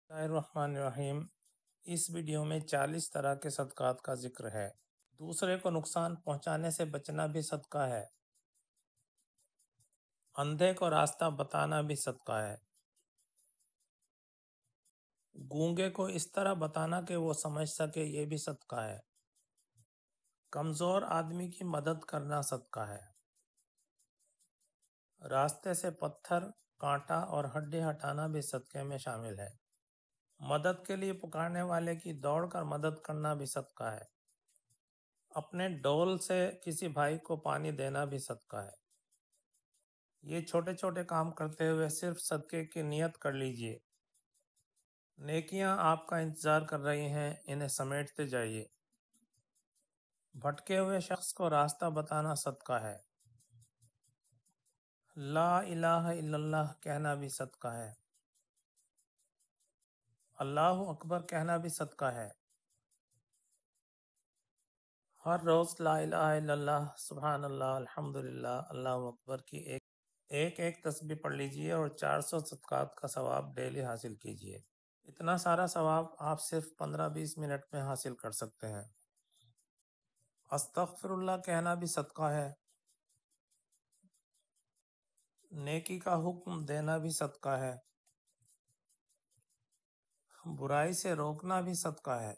بسم اللہ الرحمن الرحیم۔ اس ویڈیو میں 40 طرح کے صدقات کا ذکر ہے۔ دوسرے کو نقصان پہنچانے سے بچنا بھی صدقہ ہے۔ اندھے کو راستہ بتانا بھی صدقہ ہے۔ گونگے کو اس طرح بتانا کہ وہ سمجھ سکے یہ بھی صدقہ ہے۔ کمزور آدمی کی مدد کرنا صدقہ ہے۔ راستے سے پتھر، کانٹا اور ہڈی ہٹانا بھی صدقے میں شامل ہے۔ مدد کے لیے پکارنے والے کی دوڑ کر مدد کرنا بھی صدقہ ہے۔ اپنے ڈول سے کسی بھائی کو پانی دینا بھی صدقہ ہے۔ یہ چھوٹے چھوٹے کام کرتے ہوئے صرف صدقے کی نیت کر لیجئے۔ نیکیاں آپ کا انتظار کر رہی ہیں، انہیں سمیٹتے جائیے۔ بھٹکے ہوئے شخص کو راستہ بتانا صدقہ ہے۔ لا الہ الا اللہ کہنا بھی صدقہ ہے۔ اللہ اکبر کہنا بھی صدقہ ہے۔ ہر روز لا الہ الا اللہ، سبحان اللہ، الحمدللہ، اللہ اکبر کی ایک تسبیح پڑھ لیجئے اور 400 صدقات کا ثواب ڈیلی حاصل کیجئے۔ اتنا سارا ثواب آپ صرف 15-20 منٹ میں حاصل کر سکتے ہیں۔ استغفر اللہ کہنا بھی صدقہ ہے۔ نیکی کا حکم دینا بھی صدقہ ہے۔ برائی سے روکنا بھی صدقہ ہے۔